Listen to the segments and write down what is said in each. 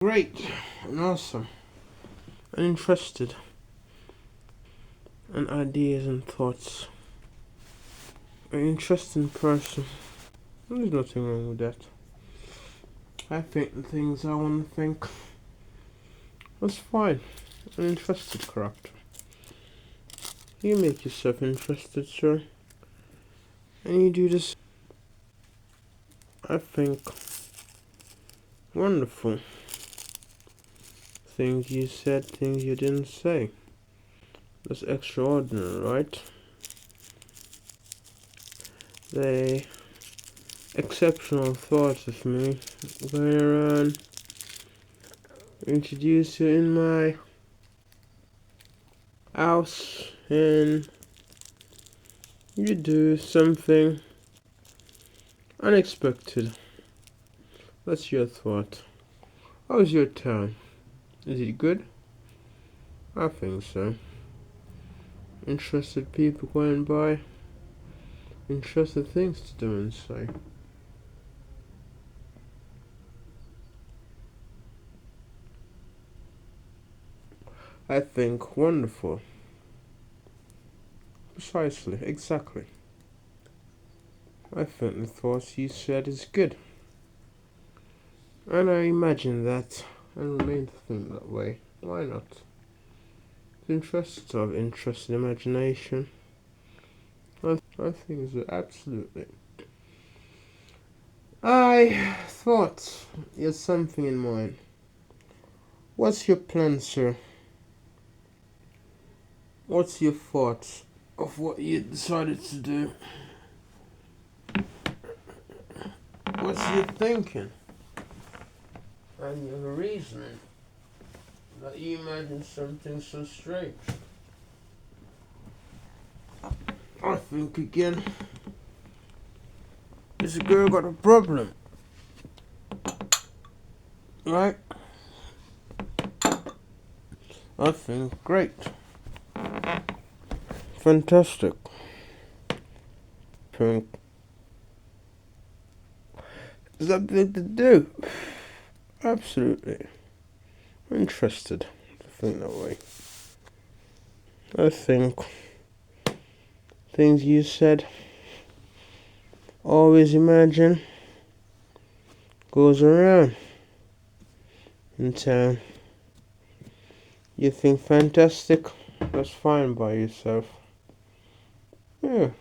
Great and awesome and interested in ideas and thoughts. An interesting person. There's nothing wrong with that. I think the things I want to think. That's fine. An interested character. You make yourself interested, sir. And you do this, I think, wonderful. Things you said, things you didn't say. That's extraordinary, right? The exceptional thoughts of me where introduce you in my house and you do something unexpected. That's your thought. How's your time? Is it good? I think so. Interested people going by. Interesting things to do and say. I think wonderful. Precisely, exactly. I think the thoughts you said is good. And I imagine that and remain to think that way. Why not? The interests of interest and imagination. I think so, absolutely. I thought you had something in mind. What's your plan, sir? What's your thoughts of what you decided to do? What's your thinking? And your reasoning that you imagine something so strange? I think again, this girl got a problem, right? I think great, fantastic. Think something to do. Absolutely interested to think that way. I think things you said, always imagine, goes around in town. You think fantastic, that's fine by yourself. Yeah.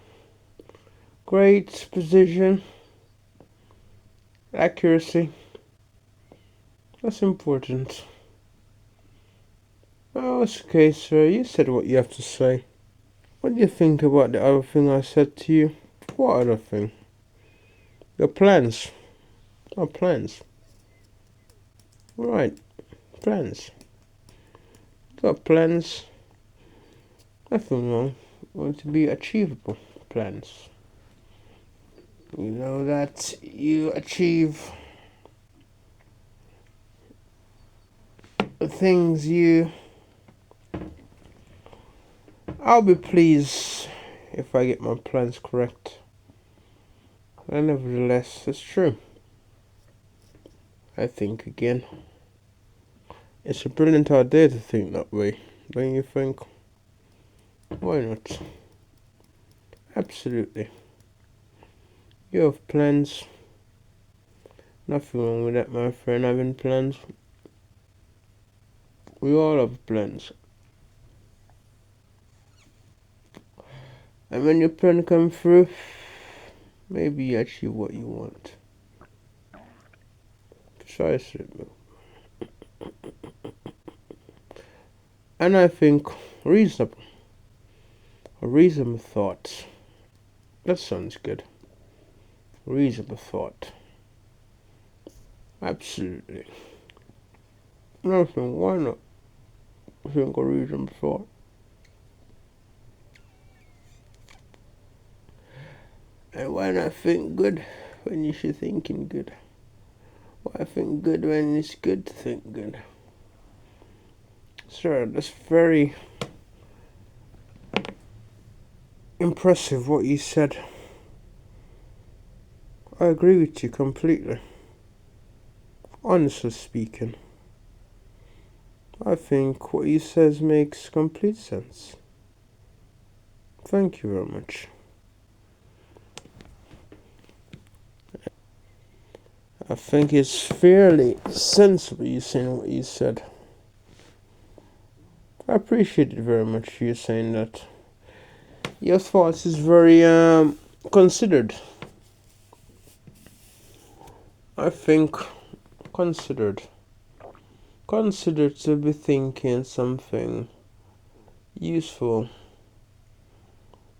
Great precision, accuracy. That's important. Oh, it's okay, sir. You said what you have to say. What do you think about the other thing I said to you? What other thing? Your plans. Oh, plans. Right. Plans. Got plans. Nothing wrong. Want to be achievable plans. You know that you achieve the things you... I'll be pleased if I get my plans correct. And nevertheless, it's true. I think again. It's a brilliant idea to think that way, don't you think? Why not? Absolutely. You have plans. Nothing wrong with that, my friend, having plans. We all have plans. And when your plan comes through, maybe you achieve what you want. Precisely. And I think reasonable. A reasonable thought. That sounds good. Reasonable thought. Absolutely. Nothing, why not? Think a reasonable thought. And why not think good when you should thinking good? Why think good when it's good to think good? Sir, that's very impressive what you said. I agree with you completely. Honestly speaking, I think what he says makes complete sense. Thank you very much. I think it's fairly sensible you saying what you said. I appreciate it very much you saying that. Your thoughts is very considered. I think considered. Considered to be thinking something useful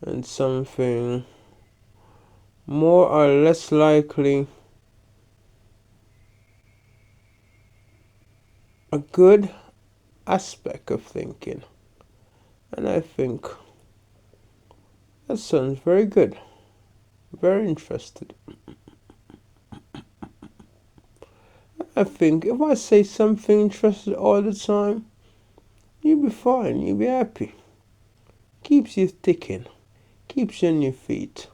and something more or less likely a good aspect of thinking. And I think that sounds very good. Very interested. I think if I say something interested all the time, you'll be fine, you'll be happy. Keeps you ticking, keeps you on your feet.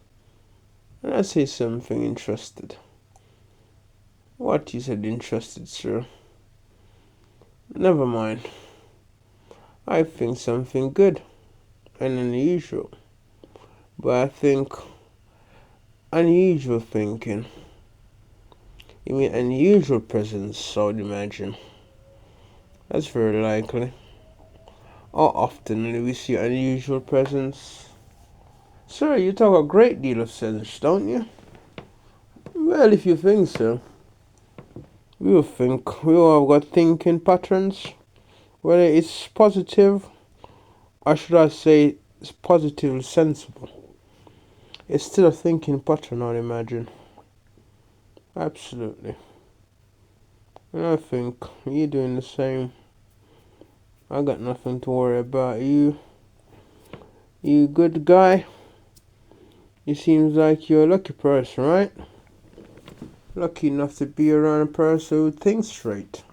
And I say something interested. What you said interested, sir? Never mind. I think something good and unusual. But I think unusual thinking. You mean unusual presence, I would imagine. That's very likely. How often do we see unusual presence? Sir, you talk a great deal of sense, don't you? Well, if you think so. We all have got thinking patterns. Whether it's positive, or should I say it's positively sensible. It's still a thinking pattern, I'd imagine. Absolutely. And I think you're doing the same. I got nothing to worry about. You good guy. You seems like you're a lucky person, right? Lucky enough to be around a person who thinks straight.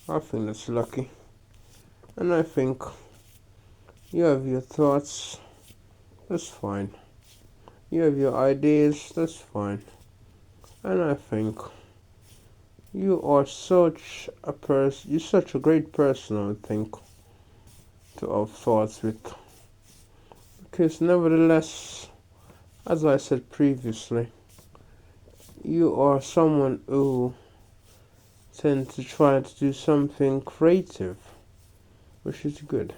I think that's lucky. And I think you have your thoughts. That's fine. You have your ideas. That's fine. And I think you are such a person. You're such a great person, I would think, to have thoughts with. Because nevertheless, as I said previously, you are someone who tends to try to do something creative, which is good.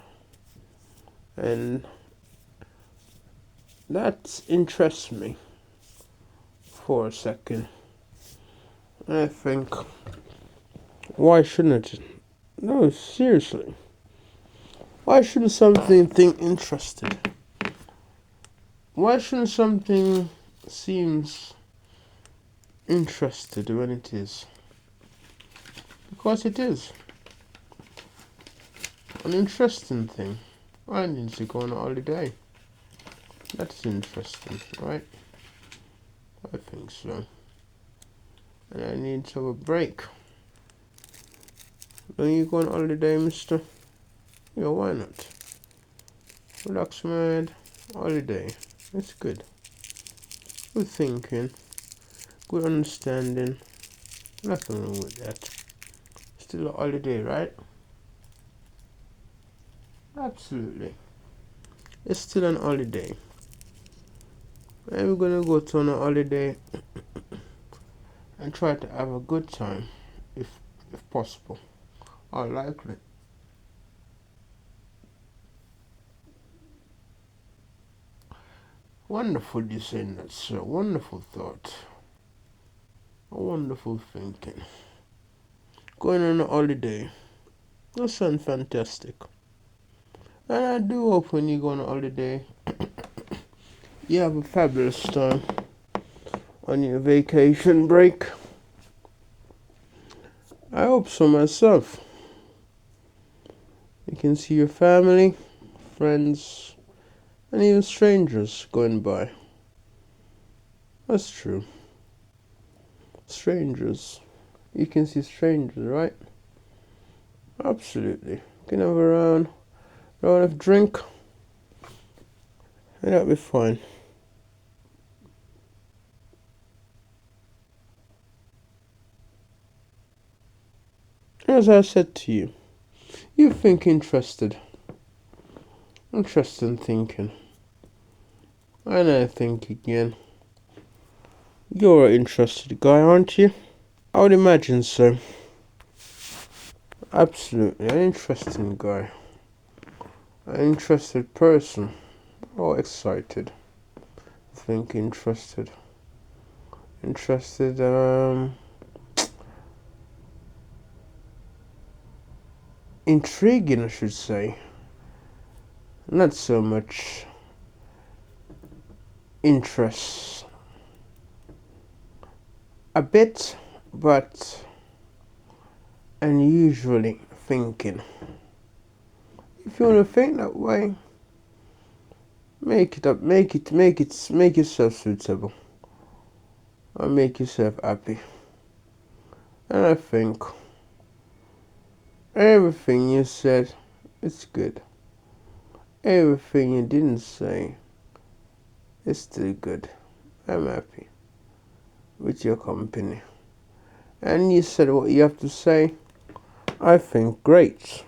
And that interests me for a second. I think, why shouldn't it? No, seriously. Why shouldn't something think interested? Why shouldn't something seems interested when it is? Because it is an interesting thing. I need to go on a holiday. That's interesting, right? I think so. And I need to have a break. When you go on holiday, mister? Yeah, why not? Relax, man. Holiday. It's good. Good thinking. Good understanding. Nothing wrong with that. Still a holiday, right? Absolutely. It's still an holiday. And we're gonna go on a holiday and try to have a good time, if possible, or likely. Wonderful you saying that, sir. Wonderful thought. A wonderful thinking. Going on a holiday. That sounds fantastic. And I do hope when you go on a holiday, you have a fabulous time on your vacation break. I hope so myself. You can see your family, friends, and even strangers going by. That's true. Strangers. You can see strangers, right? Absolutely. You can have a round of drink, and that'll be fine. As I said to you, You think interested. Interesting thinking. And I think again. You're an interested guy, aren't you? I would imagine so. Absolutely, an interesting guy. An interested person. Oh, excited. Think interested. Interested, intriguing, I should say. Not so much interest. A bit, but unusually thinking. If you want to think that way, make it up, make yourself suitable. Or make yourself happy. And I think everything you said is good. Everything you didn't say is still good. I'm happy with your company. And you said what you have to say. I think great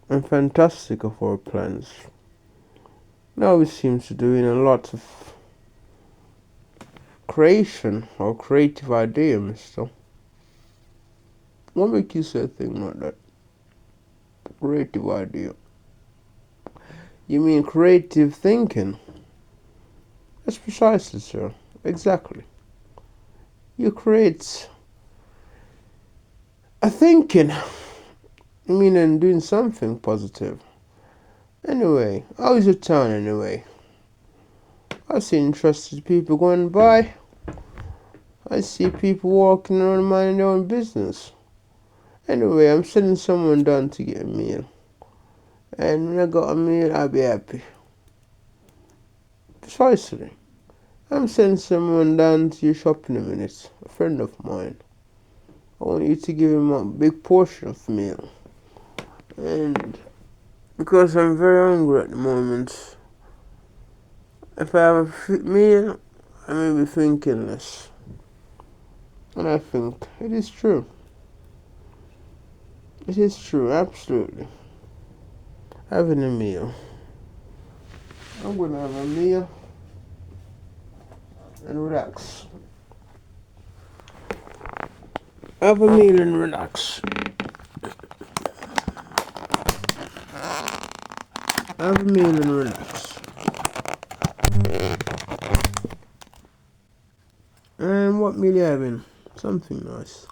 and fantastic of our plans. Now we seem to doing a lot of creation or creative idea, mister. What makes you say a thing like that? Creative idea. You mean creative thinking? That's precisely, sir. Exactly. You create a thinking. I mean, and doing something positive. Anyway, how is your town anyway? I see interested people going by. I see people walking around minding their own business. Anyway, I'm sending someone down to get a meal. And when I got a meal, I'll be happy. Precisely. I'm sending someone down to your shop in a minute. A friend of mine. I want you to give him a big portion of meal. And because I'm very hungry at the moment, if I have a meal, I may be thinking less. And I think it is true. It is true, absolutely. Having a meal. I'm going to have a meal and relax. Have a meal and relax. Have a meal and relax. And what meal are you having? Something nice.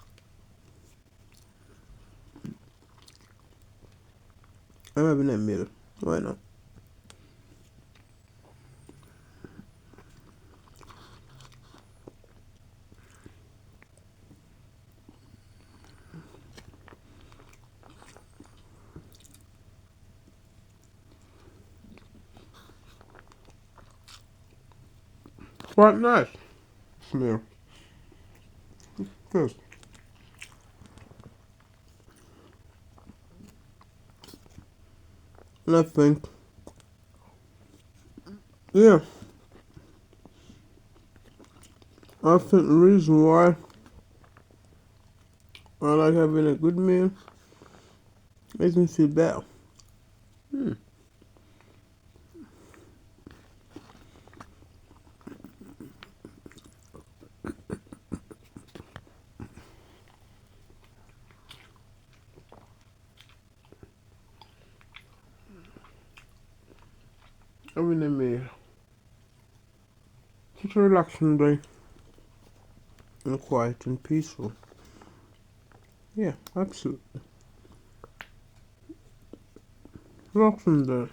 I'm having that meal. Why not? Quite nice meal. Good. And I think, yeah, I think the reason why I like having a good meal makes me feel better. Having a meal. Such a relaxing day. And quiet and peaceful. Yeah, absolutely. Relaxing day.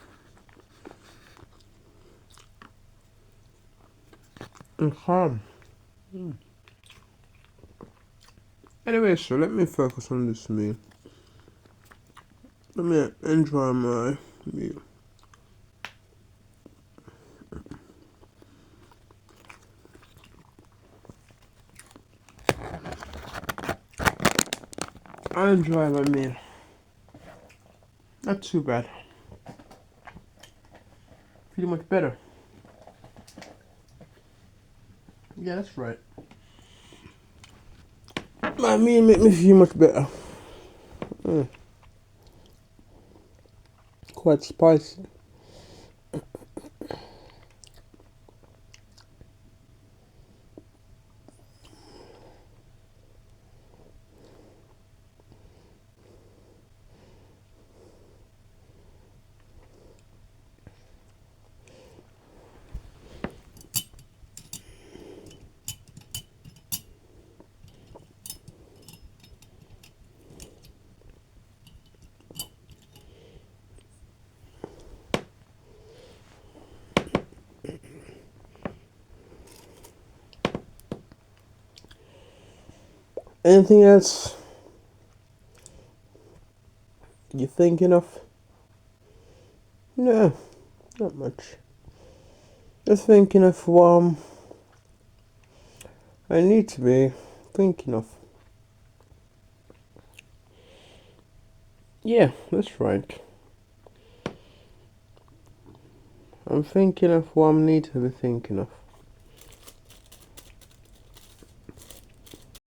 And calm. Anyway, so let me focus on this meal. Let me enjoy my meal. I enjoy my meal. Not too bad. Feel much better. Yeah, that's right. My meal make me feel much better. Quite spicy. Anything else you thinking of? No, not much. Just thinking of what I need to be thinking of. Yeah, that's right. I'm thinking of what I need to be thinking of.